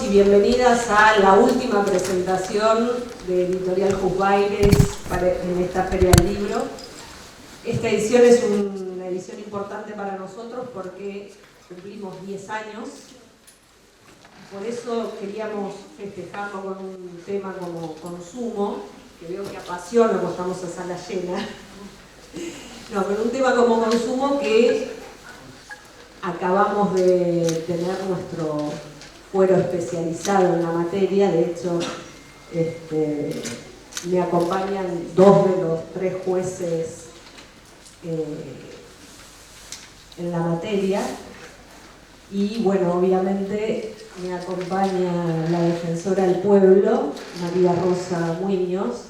y bienvenidas a la última presentación de Editorial Jusvaires en esta Feria del Libro. Esta edición es una edición importante para nosotros porque cumplimos 10 años. Por eso queríamos festejarlo con un tema como consumo, que veo que apasiona porque estamos a sala llena. No, pero un tema como consumo que acabamos de tener nuestro fuero especializado en la materia. De hecho, me acompañan 2 de los 3 jueces en la materia. Y bueno, obviamente me acompaña la defensora del pueblo, María Rosa Muñoz,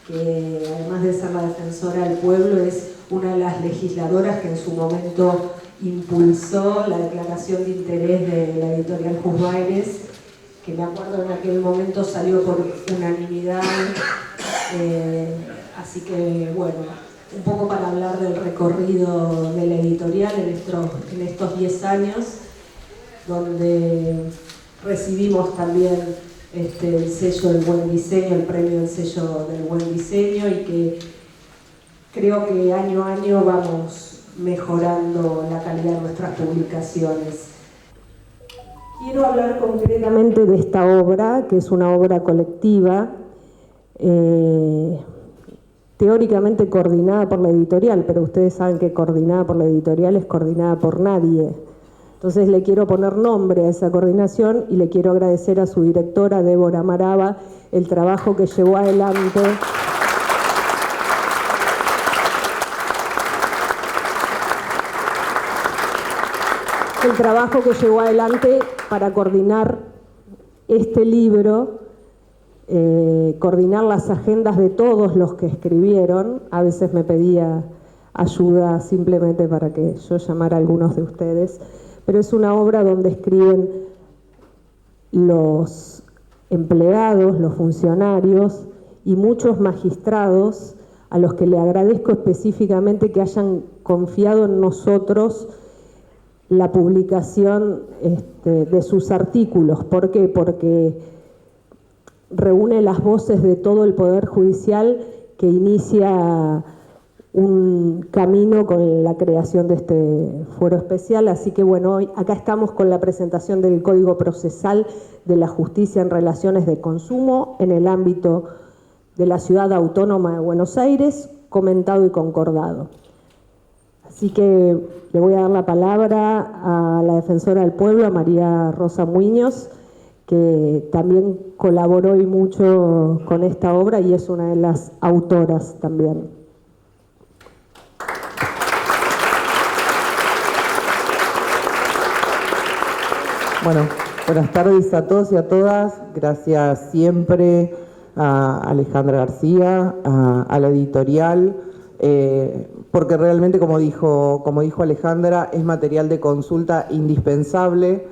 que además de ser la defensora del pueblo es una de las legisladoras que en su momento impulsó la declaración de interés de la editorial Jusvaires, que me acuerdo en aquel momento salió por unanimidad, así que bueno, un poco para hablar del recorrido de la editorial en estos 10 años, donde recibimos también el sello del buen diseño, el premio del sello del buen diseño, y que creo que año a año vamos mejorando la calidad de nuestras publicaciones. Quiero hablar concretamente de esta obra, que es una obra colectiva, teóricamente coordinada por la editorial, pero ustedes saben que coordinada por la editorial es coordinada por nadie. Entonces le quiero poner nombre a esa coordinación y le quiero agradecer a su directora, Débora Maraba, el trabajo que llevó adelante. El trabajo que llevó adelante para coordinar este libro, coordinar las agendas de todos los que escribieron. A veces me pedía ayuda simplemente para que yo llamara a algunos de ustedes, pero es una obra donde escriben los empleados, los funcionarios y muchos magistrados, a los que le agradezco específicamente que hayan confiado en nosotros la publicación de sus artículos. ¿Por qué? Porque reúne las voces de todo el Poder Judicial, que inicia un camino con la creación de este foro especial. Así que bueno, hoy acá estamos con la presentación del Código Procesal de la Justicia en Relaciones de Consumo en el ámbito de la Ciudad Autónoma de Buenos Aires, comentado y concordado. Así que le voy a dar la palabra a la defensora del pueblo, a María Rosa Muñoz, que también colaboró y mucho con esta obra y es una de las autoras también. Bueno, buenas tardes a todos y a todas. Gracias siempre a Alejandra García, a la editorial, porque realmente, como dijo Alejandra, es material de consulta indispensable,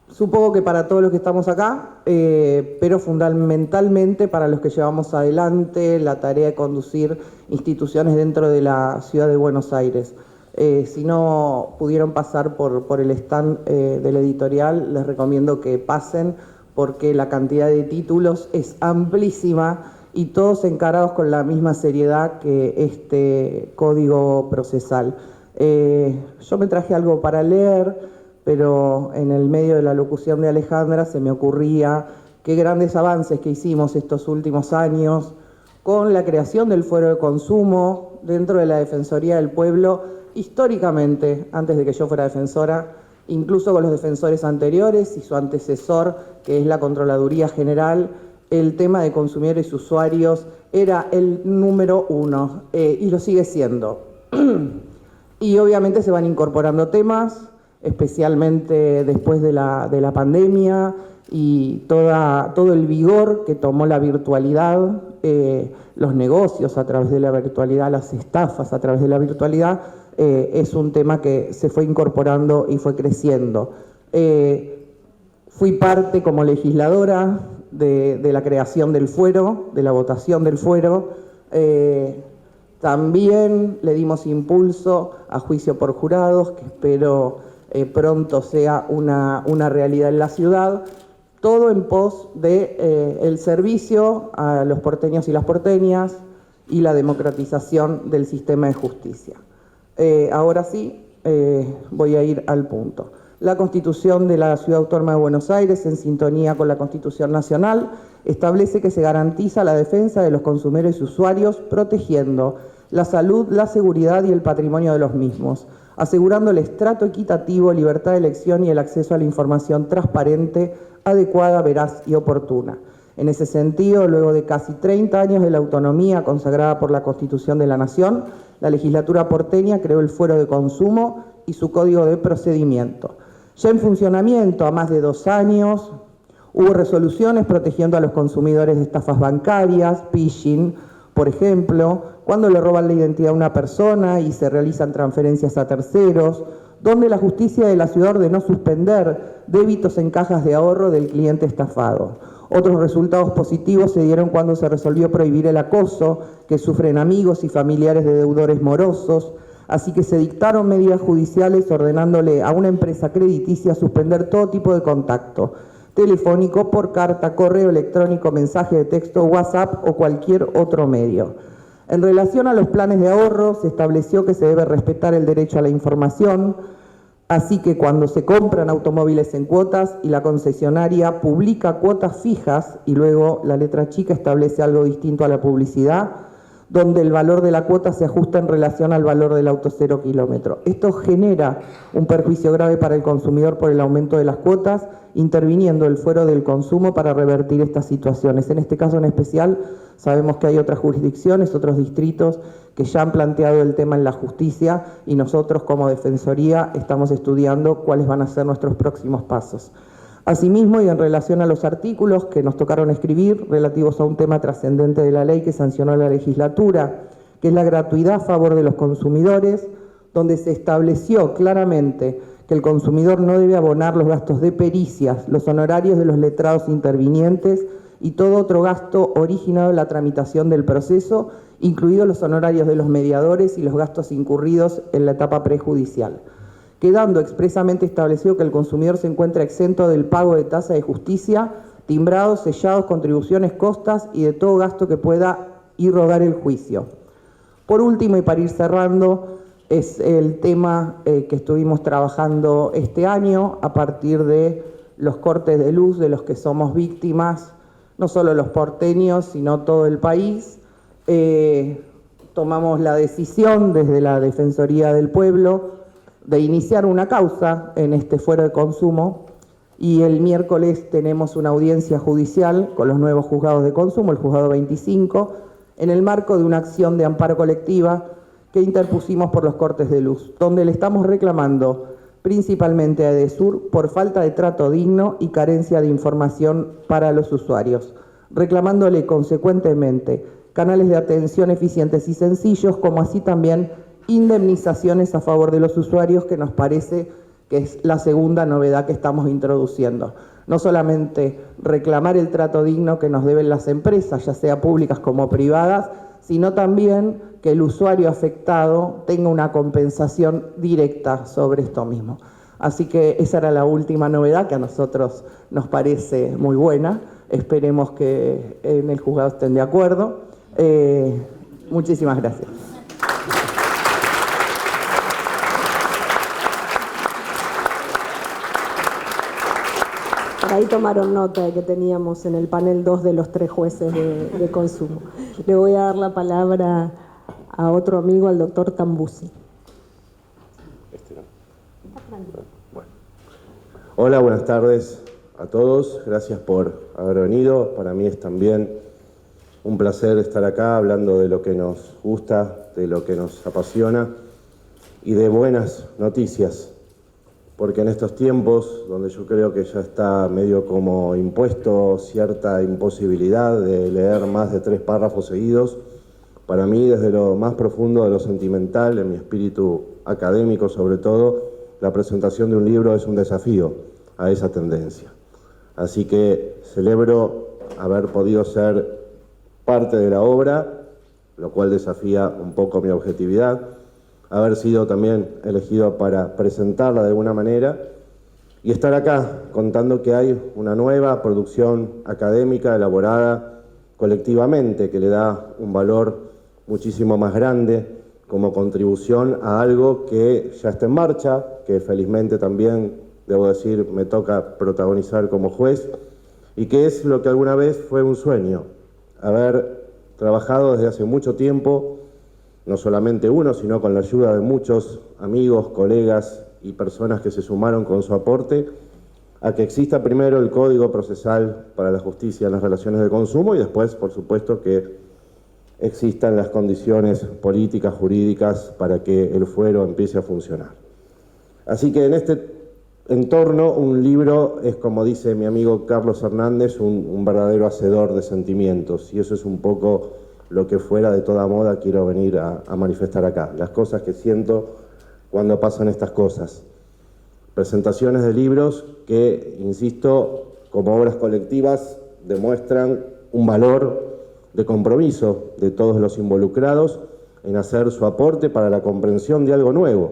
supongo que para todos los que estamos acá, pero fundamentalmente para los que llevamos adelante la tarea de conducir instituciones dentro de la ciudad de Buenos Aires. Si no pudieron pasar por el stand de la editorial, les recomiendo que pasen, porque la cantidad de títulos es amplísima y todos encarados con la misma seriedad que este código procesal. Yo me traje algo para leer, pero en el medio de la locución de Alejandra se me ocurría qué grandes avances que hicimos estos últimos años con la creación del Fuero de Consumo dentro de la Defensoría del Pueblo, históricamente, antes de que yo fuera defensora, incluso con los defensores anteriores y su antecesor, que es la Contraloría General. El tema de consumidores y usuarios era el número 1 y lo sigue siendo. Y obviamente se van incorporando temas, especialmente después de la pandemia y todo el vigor que tomó la virtualidad, los negocios a través de la virtualidad, las estafas a través de la virtualidad, es un tema que se fue incorporando y fue creciendo. Fui parte como legisladora de la creación del fuero, de la votación del fuero. También le dimos impulso a juicio por jurados, que espero pronto sea una realidad en la ciudad. todo en pos de el servicio a los porteños y las porteñas y la democratización del sistema de justicia. Ahora sí, voy a ir al punto. La Constitución de la Ciudad Autónoma de Buenos Aires, en sintonía con la Constitución Nacional, establece que se garantiza la defensa de los consumidores y usuarios, protegiendo la salud, la seguridad y el patrimonio de los mismos, asegurándoles trato equitativo, libertad de elección y el acceso a la información transparente, adecuada, veraz y oportuna. En ese sentido, luego de casi 30 años de la autonomía consagrada por la Constitución de la Nación, la legislatura porteña creó el Fuero de Consumo y su Código de Procedimiento. Ya en funcionamiento a más de 2 años, hubo resoluciones protegiendo a los consumidores de estafas bancarias, phishing, por ejemplo, cuando le roban la identidad a una persona y se realizan transferencias a terceros, donde la justicia de la ciudad ordenó suspender débitos en cajas de ahorro del cliente estafado. Otros resultados positivos se dieron cuando se resolvió prohibir el acoso que sufren amigos y familiares de deudores morosos, así que se dictaron medidas judiciales ordenándole a una empresa crediticia suspender todo tipo de contacto, telefónico, por carta, correo electrónico, mensaje de texto, WhatsApp o cualquier otro medio. En relación a los planes de ahorro, se estableció que se debe respetar el derecho a la información, así que cuando se compran automóviles en cuotas y la concesionaria publica cuotas fijas y luego la letra chica establece algo distinto a la publicidad, donde el valor de la cuota se ajusta en relación al valor del auto 0 kilómetro. Esto genera un perjuicio grave para el consumidor por el aumento de las cuotas, interviniendo el Fuero del Consumo para revertir estas situaciones. En este caso en especial, sabemos que hay otras jurisdicciones, otros distritos que ya han planteado el tema en la justicia y nosotros como Defensoría estamos estudiando cuáles van a ser nuestros próximos pasos. Asimismo, y en relación a los artículos que nos tocaron escribir relativos a un tema trascendente de la ley que sancionó la legislatura, que es la gratuidad a favor de los consumidores, donde se estableció claramente que el consumidor no debe abonar los gastos de pericias, los honorarios de los letrados intervinientes y todo otro gasto originado de la tramitación del proceso, incluidos los honorarios de los mediadores y los gastos incurridos en la etapa prejudicial, quedando expresamente establecido que el consumidor se encuentra exento del pago de tasa de justicia, timbrados, sellados, contribuciones, costas y de todo gasto que pueda irrogar el juicio. Por último, y para ir cerrando, es el tema que estuvimos trabajando este año a partir de los cortes de luz de los que somos víctimas, no solo los porteños, sino todo el país. Tomamos la decisión desde la Defensoría del Pueblo de iniciar una causa en este Fuero de Consumo y el miércoles tenemos una audiencia judicial con los nuevos juzgados de consumo, el juzgado 25, en el marco de una acción de amparo colectiva que interpusimos por los cortes de luz, donde le estamos reclamando principalmente a EDESUR por falta de trato digno y carencia de información para los usuarios, reclamándole consecuentemente canales de atención eficientes y sencillos, como así también indemnizaciones a favor de los usuarios, que nos parece que es la segunda novedad que estamos introduciendo. No solamente reclamar el trato digno que nos deben las empresas, ya sea públicas como privadas, sino también que el usuario afectado tenga una compensación directa sobre esto mismo. Así que esa era la última novedad que a nosotros nos parece muy buena. Esperemos que en el juzgado estén de acuerdo. Muchísimas gracias. Ahí tomaron nota de que teníamos en el panel 2 de los 3 jueces de consumo. Le voy a dar la palabra a otro amigo, al doctor Tambusi. Bueno. Hola, buenas tardes a todos. Gracias por haber venido. Para mí es también un placer estar acá hablando de lo que nos gusta, de lo que nos apasiona y de buenas noticias. Porque en estos tiempos, donde yo creo que ya está medio como impuesto cierta imposibilidad de leer más de 3 párrafos seguidos, para mí, desde lo más profundo de lo sentimental, en mi espíritu académico sobre todo, la presentación de un libro es un desafío a esa tendencia. Así que celebro haber podido ser parte de la obra, lo cual desafía un poco mi objetividad, haber sido también elegido para presentarla de alguna manera y estar acá contando que hay una nueva producción académica elaborada colectivamente que le da un valor muchísimo más grande como contribución a algo que ya está en marcha, que felizmente también, debo decir, me toca protagonizar como juez, y que es lo que alguna vez fue un sueño, haber trabajado desde hace mucho tiempo, no solamente uno, sino con la ayuda de muchos amigos, colegas y personas que se sumaron con su aporte, a que exista primero el Código Procesal para la Justicia en las Relaciones de Consumo y después, por supuesto, que existan las condiciones políticas, jurídicas, para que el fuero empiece a funcionar. Así que en este entorno, un libro es, como dice mi amigo Carlos Hernández, un verdadero hacedor de sentimientos, y eso es un poco lo que fuera de toda moda quiero venir a manifestar acá, las cosas que siento cuando pasan estas cosas. Presentaciones de libros que, insisto, como obras colectivas, demuestran un valor de compromiso de todos los involucrados en hacer su aporte para la comprensión de algo nuevo,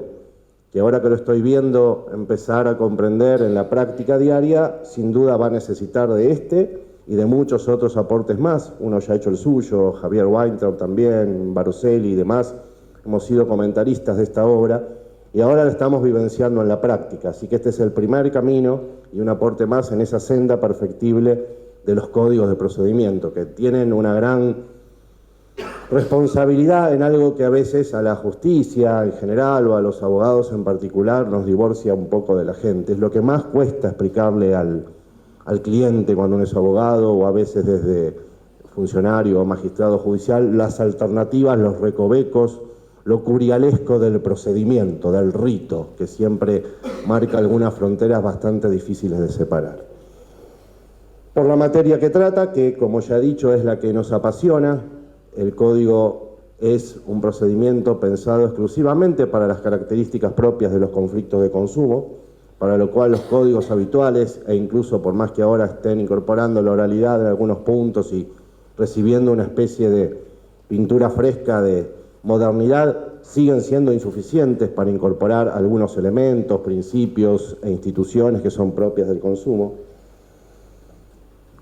que ahora que lo estoy viendo empezar a comprender en la práctica diaria, sin duda va a necesitar de este y de muchos otros aportes más. Uno ya ha hecho el suyo, Javier Weintraub también, Baruselli y demás, hemos sido comentaristas de esta obra y ahora la estamos vivenciando en la práctica, así que este es el primer camino y un aporte más en esa senda perfectible de los códigos de procedimiento, que tienen una gran responsabilidad en algo que a veces a la justicia en general o a los abogados en particular nos divorcia un poco de la gente. Es lo que más cuesta explicarle al cliente cuando uno es abogado o a veces desde funcionario o magistrado judicial, las alternativas, los recovecos, lo curialesco del procedimiento, del rito, que siempre marca algunas fronteras bastante difíciles de separar. Por la materia que trata, que como ya he dicho es la que nos apasiona, el código es un procedimiento pensado exclusivamente para las características propias de los conflictos de consumo, para lo cual los códigos habituales, e incluso por más que ahora estén incorporando la oralidad en algunos puntos y recibiendo una especie de pintura fresca de modernidad, siguen siendo insuficientes para incorporar algunos elementos, principios e instituciones que son propias del consumo.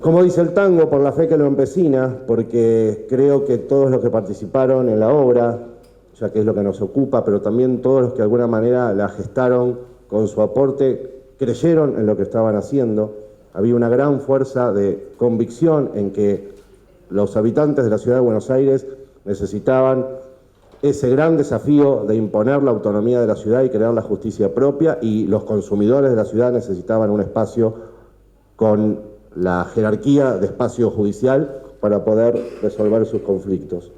Como dice el tango, por la fe que lo empecina, porque creo que todos los que participaron en la obra, ya que es lo que nos ocupa, pero también todos los que de alguna manera la gestaron con su aporte, creyeron en lo que estaban haciendo. Había una gran fuerza de convicción en que los habitantes de la ciudad de Buenos Aires necesitaban ese gran desafío de imponer la autonomía de la ciudad y crear la justicia propia, y los consumidores de la ciudad necesitaban un espacio con la jerarquía de espacio judicial para poder resolver sus conflictos.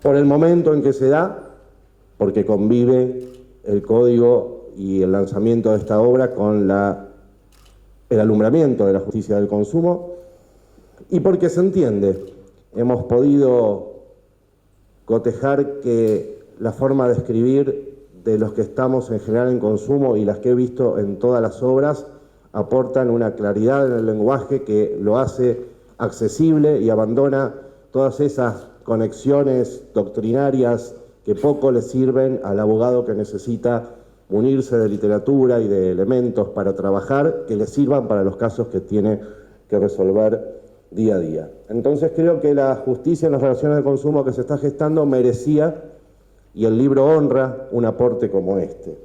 Por el momento en que se da, porque convive el código y el lanzamiento de esta obra con el alumbramiento de la justicia del consumo, y porque se entiende, hemos podido cotejar que la forma de escribir de los que estamos en general en consumo y las que he visto en todas las obras aportan una claridad en el lenguaje que lo hace accesible y abandona todas esas conexiones doctrinarias que poco le sirven al abogado que necesita munirse de literatura y de elementos para trabajar que le sirvan para los casos que tiene que resolver día a día. Entonces creo que la justicia en las relaciones de consumo que se está gestando merecía, y el libro honra, un aporte como este,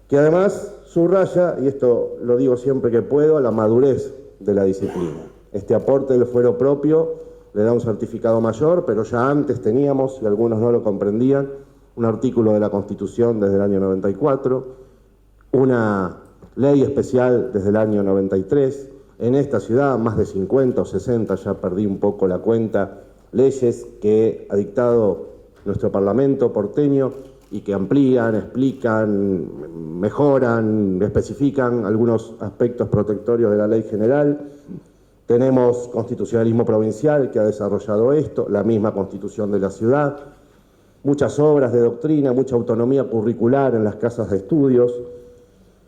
que además subraya, y esto lo digo siempre que puedo, la madurez de la disciplina. Este aporte del fuero propio le da un certificado mayor, pero ya antes teníamos, y algunos no lo comprendían, un artículo de la Constitución desde el año 94, una ley especial desde el año 93, en esta ciudad más de 50 o 60, ya perdí un poco la cuenta, leyes que ha dictado nuestro Parlamento porteño y que amplían, explican, mejoran, especifican algunos aspectos protectorios de la ley general. Tenemos constitucionalismo provincial que ha desarrollado esto, la misma Constitución de la ciudad, muchas obras de doctrina, mucha autonomía curricular en las casas de estudios,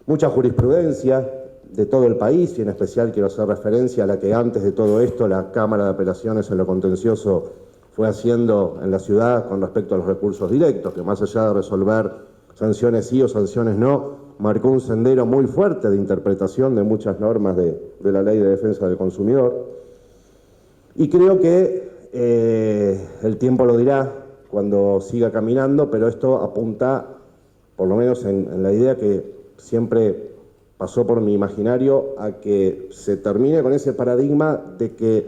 mucha jurisprudencia de todo el país, y en especial quiero hacer referencia a la que antes de todo esto la Cámara de Apelaciones en lo contencioso fue haciendo en la ciudad con respecto a los recursos directos, que más allá de resolver sanciones sí o sanciones no, marcó un sendero muy fuerte de interpretación de muchas normas de la Ley de Defensa del Consumidor. Y creo que el tiempo lo dirá cuando siga caminando, pero esto apunta, por lo menos en la idea que siempre pasó por mi imaginario, a que se termine con ese paradigma de que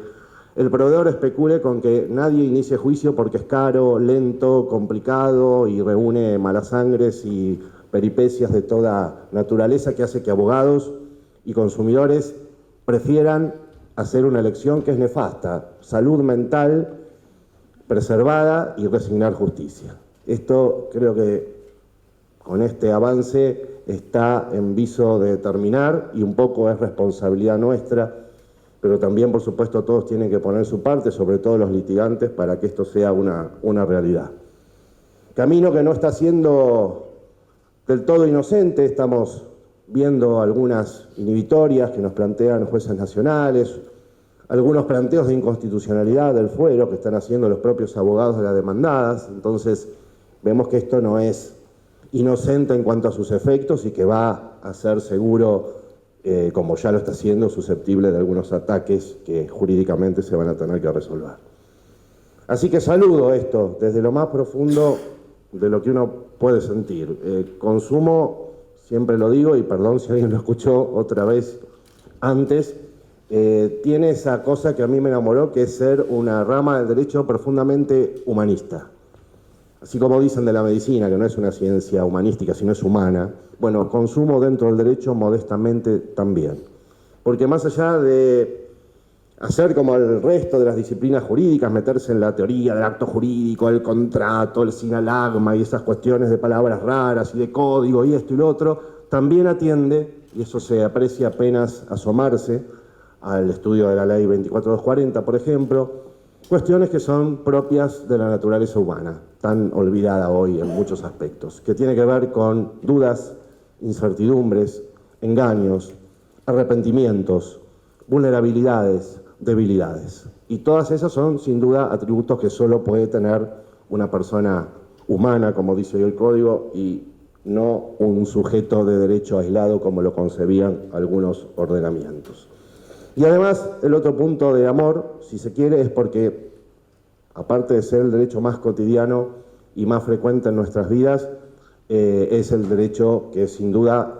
el proveedor especule con que nadie inicie juicio porque es caro, lento, complicado y reúne malas sangres y peripecias de toda naturaleza, que hace que abogados y consumidores prefieran hacer una elección que es nefasta: salud mental preservada y resignar justicia. Esto creo que con este avance está en viso de terminar, y un poco es responsabilidad nuestra, pero también, por supuesto, todos tienen que poner su parte, sobre todo los litigantes, para que esto sea una realidad. Camino que no está siendo del todo inocente. Estamos viendo algunas inhibitorias que nos plantean jueces nacionales, algunos planteos de inconstitucionalidad del fuero que están haciendo los propios abogados de las demandadas. Entonces, vemos que esto no es inocente en cuanto a sus efectos y que va a ser seguro, como ya lo está haciendo, susceptible de algunos ataques que jurídicamente se van a tener que resolver. Así que saludo esto desde lo más profundo de lo que uno puede sentir. Consumo, siempre lo digo, y perdón si alguien lo escuchó otra vez antes, tiene esa cosa que a mí me enamoró, que es ser una rama del derecho profundamente humanista. Así como dicen de la medicina, que no es una ciencia humanística, sino es humana. Bueno, consumo dentro del derecho modestamente también. Porque más allá de hacer como el resto de las disciplinas jurídicas, meterse en la teoría del acto jurídico, el contrato, el sinalagma y esas cuestiones de palabras raras y de código y esto y lo otro, también atiende, y eso se aprecia apenas asomarse al estudio de la Ley 24240, por ejemplo, cuestiones que son propias de la naturaleza humana, tan olvidada hoy en muchos aspectos, que tiene que ver con dudas, incertidumbres, engaños, arrepentimientos, vulnerabilidades, debilidades. Y todas esas son, sin duda, atributos que solo puede tener una persona humana, como dice hoy el Código, y no un sujeto de derecho aislado como lo concebían algunos ordenamientos. Y además, el otro punto de amor, si se quiere, es porque, aparte de ser el derecho más cotidiano y más frecuente en nuestras vidas, es el derecho que sin duda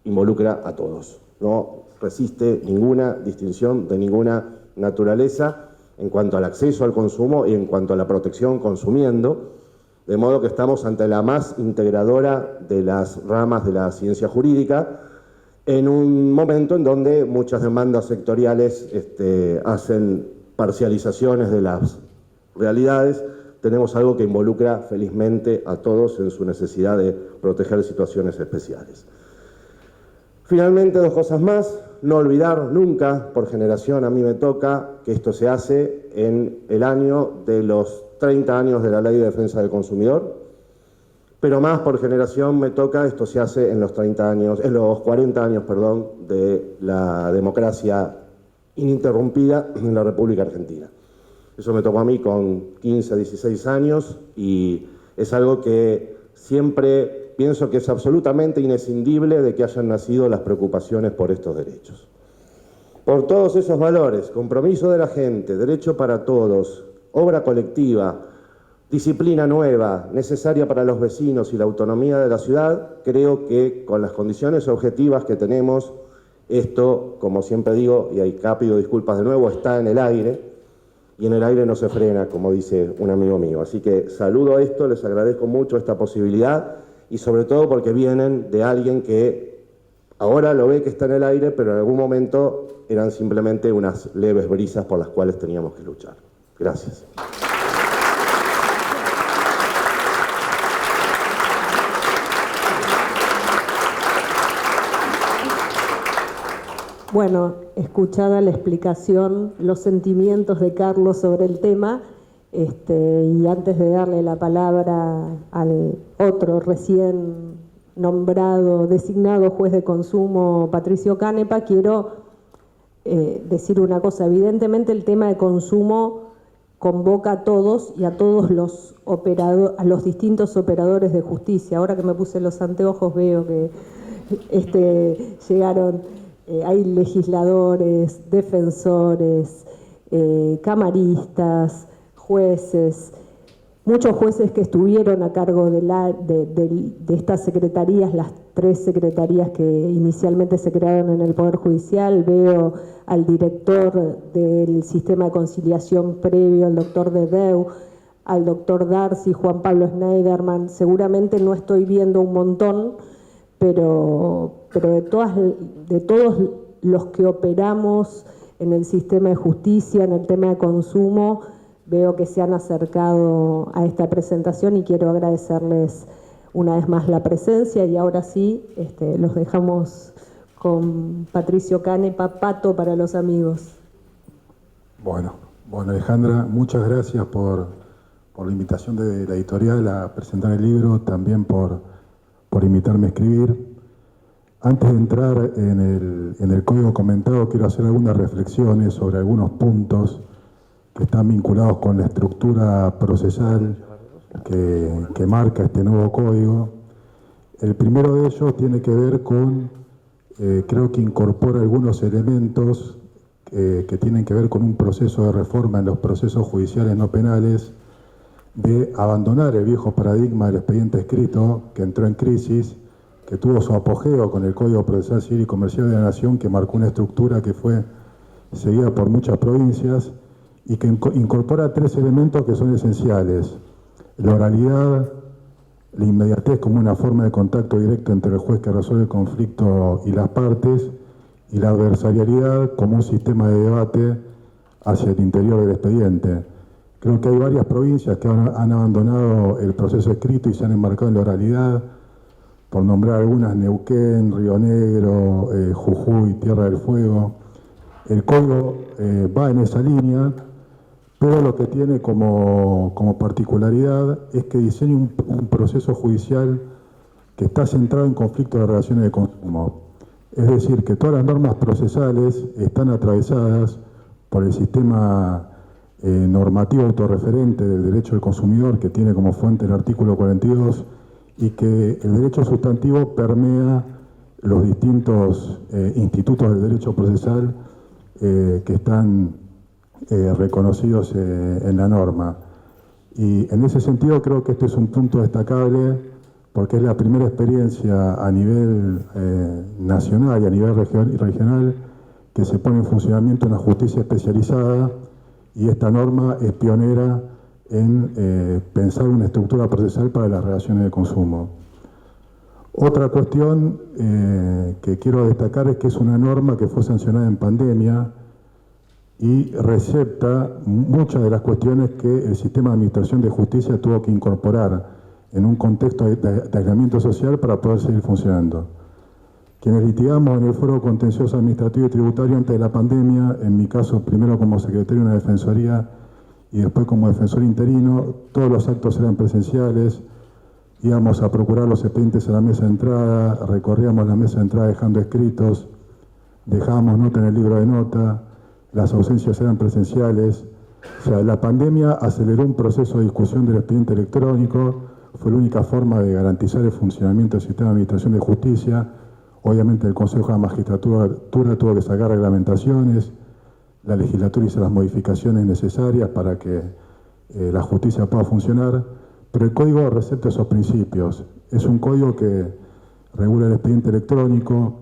involucra a todos. No resiste ninguna distinción de ninguna naturaleza en cuanto al acceso al consumo y en cuanto a la protección consumiendo, de modo que estamos ante la más integradora de las ramas de la ciencia jurídica, en un momento en donde muchas demandas sectoriales hacen parcializaciones de las realidades. Tenemos algo que involucra felizmente a todos en su necesidad de proteger situaciones especiales. Finalmente, dos cosas más. No olvidar nunca, por generación a mí me toca, que esto se hace en el año de los 30 años de la Ley de Defensa del Consumidor, pero más por generación me toca, esto se hace en los 40 años, de la democracia ininterrumpida en la República Argentina. Eso me tocó a mí con 15, 16 años y es algo que siempre pienso que es absolutamente inescindible de que hayan nacido las preocupaciones por estos derechos. Por todos esos valores, compromiso de la gente, derecho para todos, obra colectiva, disciplina nueva, necesaria para los vecinos y la autonomía de la ciudad, creo que con las condiciones objetivas que tenemos, esto, como siempre digo, y acá pido disculpas de nuevo, está en el aire, y en el aire no se frena, como dice un amigo mío. Así que saludo esto, les agradezco mucho esta posibilidad, y sobre todo porque vienen de alguien que ahora lo ve que está en el aire, pero en algún momento eran simplemente unas leves brisas por las cuales teníamos que luchar. Gracias. Bueno, escuchada la explicación, los sentimientos de Carlos sobre el tema, y antes de darle la palabra al otro recién nombrado, designado juez de consumo, Patricio Canepa, quiero decir una cosa. Evidentemente el tema de consumo convoca a todos y a todos a los distintos operadores de justicia. Ahora que me puse los anteojos veo que llegaron, hay legisladores, defensores, camaristas, jueces, muchos jueces que estuvieron a cargo de estas secretarías, las 3 secretarías que inicialmente se crearon en el Poder Judicial. Veo al director del sistema de conciliación previo, al doctor Dedeu, al doctor Darcy, Juan Pablo Schneiderman. Seguramente no estoy viendo un montón, pero de todos los que operamos en el sistema de justicia, en el tema de consumo, veo que se han acercado a esta presentación y quiero agradecerles una vez más la presencia. Y ahora sí, los dejamos con Patricio Canepa, Pato para los amigos. Bueno, Alejandra, muchas gracias por la invitación de la editorial a presentar el libro, también por invitarme a escribir. Antes de entrar en el código comentado, quiero hacer algunas reflexiones sobre algunos puntos que están vinculados con la estructura procesal que marca este nuevo código. El primero de ellos tiene que ver con, creo que incorpora algunos elementos que tienen que ver con un proceso de reforma en los procesos judiciales no penales, de abandonar el viejo paradigma del expediente escrito que entró en crisis, que tuvo su apogeo con el Código Procesal Civil y Comercial de la Nación, que marcó una estructura que fue seguida por muchas provincias y que incorpora 3 elementos que son esenciales: la oralidad, la inmediatez como una forma de contacto directo entre el juez que resuelve el conflicto y las partes, y la adversarialidad como un sistema de debate hacia el interior del expediente. Creo que hay varias provincias que han abandonado el proceso escrito y se han embarcado en la oralidad, por nombrar algunas: Neuquén, Río Negro, Jujuy, Tierra del Fuego. El código va en esa línea, pero lo que tiene como particularidad es que diseña un proceso judicial que está centrado en conflictos de relaciones de consumo. Es decir, que todas las normas procesales están atravesadas por el sistema normativo autorreferente del derecho del consumidor, que tiene como fuente el artículo 42, y que el derecho sustantivo permea los distintos institutos del derecho procesal que están reconocidos en la norma. Y en ese sentido creo que este es un punto destacable, porque es la primera experiencia a nivel nacional y a nivel regional que se pone en funcionamiento una justicia especializada, y esta norma es pionera en pensar una estructura procesal para las relaciones de consumo. Otra cuestión que quiero destacar es que es una norma que fue sancionada en pandemia y recepta muchas de las cuestiones que el sistema de administración de justicia tuvo que incorporar en un contexto de aislamiento social para poder seguir funcionando. Quienes litigamos en el Foro Contencioso Administrativo y Tributario antes de la pandemia, en mi caso primero como secretario de una defensoría y después como defensor interino, todos los actos eran presenciales, íbamos a procurar los expedientes a la mesa de entrada, recorríamos la mesa de entrada dejando escritos, dejábamos nota en el libro de nota, las ausencias eran presenciales. O sea, la pandemia aceleró un proceso de discusión del expediente electrónico, fue la única forma de garantizar el funcionamiento del sistema de administración de justicia. Obviamente el Consejo de la Magistratura tuvo que sacar reglamentaciones, la legislatura hizo las modificaciones necesarias para que la justicia pueda funcionar, pero el código recepta esos principios. Es un código que regula el expediente electrónico,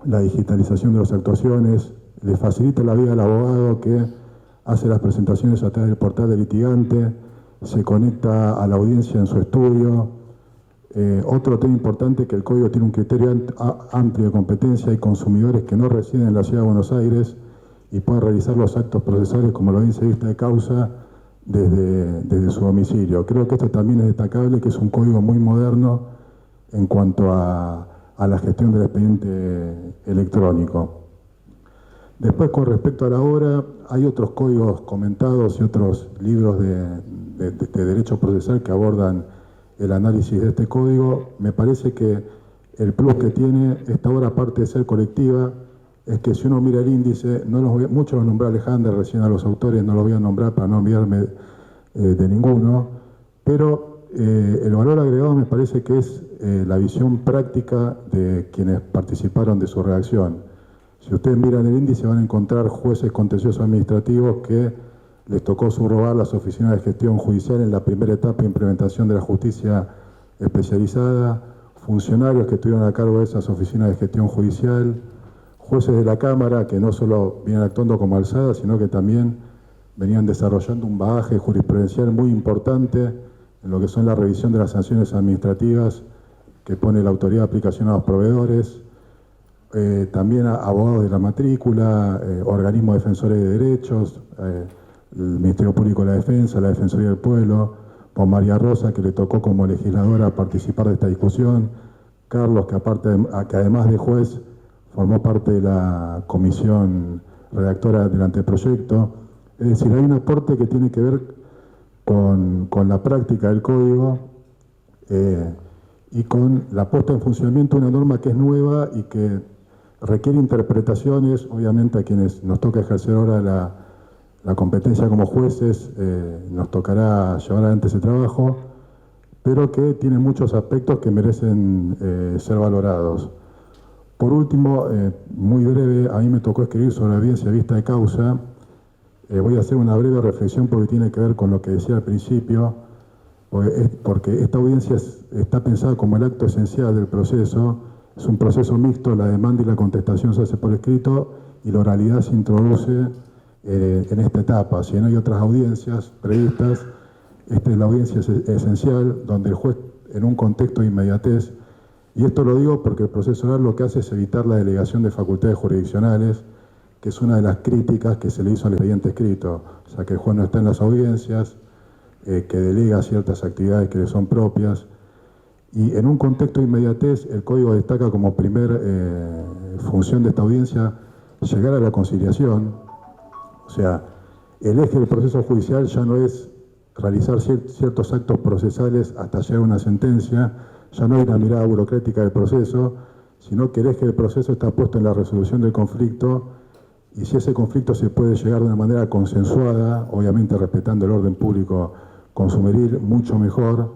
la digitalización de las actuaciones, le facilita la vida al abogado que hace las presentaciones a través del portal del litigante, se conecta a la audiencia en su estudio. Otro tema importante es que el código tiene un criterio amplio de competencia. Hay consumidores que no residen en la Ciudad de Buenos Aires y pueden realizar los actos procesales como la audiencia de vista de causa desde su domicilio. Creo que esto también es destacable, que es un código muy moderno en cuanto a la gestión del expediente electrónico. Después, con respecto a la obra, hay otros códigos comentados y otros libros de derecho procesal que abordan el análisis de este código. Me parece que el plus que tiene esta obra, aparte de ser colectiva, es que si uno mira el índice, muchos los nombró Alejandra, recién a los autores no los voy a nombrar para no olvidarme de ninguno, pero el valor agregado me parece que es la visión práctica de quienes participaron de su redacción. Si ustedes miran el índice van a encontrar jueces contenciosos administrativos que les tocó subrogar las oficinas de gestión judicial en la primera etapa de implementación de la justicia especializada, funcionarios que estuvieron a cargo de esas oficinas de gestión judicial, jueces de la Cámara que no solo vienen actuando como alzada, sino que también venían desarrollando un bagaje jurisprudencial muy importante en lo que son la revisión de las sanciones administrativas que pone la autoridad de aplicación a los proveedores, también a abogados de la matrícula, organismos defensores de derechos, el Ministerio Público de la Defensa, la Defensoría del Pueblo, por María Rosa, que le tocó como legisladora participar de esta discusión, Carlos, que además de juez, formó parte de la comisión redactora del anteproyecto. Es decir, hay un aporte que tiene que ver con la práctica del código y con la puesta en funcionamiento de una norma que es nueva y que requiere interpretaciones. Obviamente a quienes nos toca ejercer ahora la competencia como jueces, nos tocará llevar adelante ese trabajo, pero que tiene muchos aspectos que merecen ser valorados. Por último, muy breve, a mí me tocó escribir sobre audiencia vista de causa. Voy a hacer una breve reflexión porque tiene que ver con lo que decía al principio, porque esta audiencia está pensada como el acto esencial del proceso. Es un proceso mixto, la demanda y la contestación se hace por escrito y la oralidad se introduce en esta etapa. Si no hay otras audiencias previstas, esta es la audiencia esencial, donde el juez, en un contexto de inmediatez, y esto lo digo porque el proceso oral lo que hace es evitar la delegación de facultades jurisdiccionales, que es una de las críticas que se le hizo al expediente escrito. O sea, que el juez no está en las audiencias, que delega ciertas actividades que le son propias. Y en un contexto de inmediatez, el Código destaca como primer función de esta audiencia llegar a la conciliación. O sea, el eje del proceso judicial ya no es realizar ciertos actos procesales hasta llegar a una sentencia, ya no hay una mirada burocrática del proceso, sino que el eje del proceso está puesto en la resolución del conflicto, y si ese conflicto se puede llegar de una manera consensuada, obviamente respetando el orden público consumeril, mucho mejor.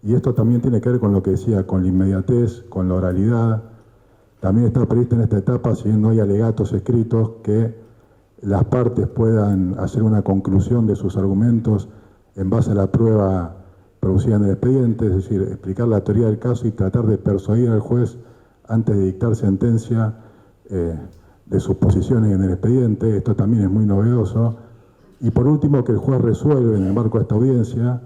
Y esto también tiene que ver con lo que decía, con la inmediatez, con la oralidad. También está prevista en esta etapa, si bien no hay alegatos escritos, que las partes puedan hacer una conclusión de sus argumentos en base a la prueba producida en el expediente, es decir, explicar la teoría del caso y tratar de persuadir al juez antes de dictar sentencia de sus posiciones en el expediente. Esto también es muy novedoso. Y por último, que el juez resuelve en el marco de esta audiencia,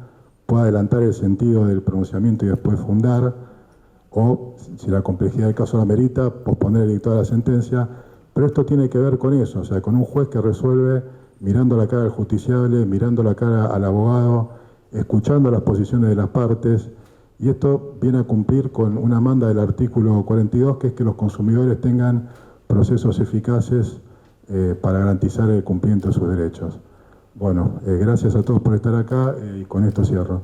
pueda adelantar el sentido del pronunciamiento y después fundar, o, si la complejidad del caso la merita, posponer el dictado de la sentencia. Pero esto tiene que ver con eso, o sea, con un juez que resuelve mirando la cara al justiciable, mirando la cara al abogado, escuchando las posiciones de las partes, y esto viene a cumplir con una manda del artículo 42, que es que los consumidores tengan procesos eficaces para garantizar el cumplimiento de sus derechos. Bueno, gracias a todos por estar acá y con esto cierro.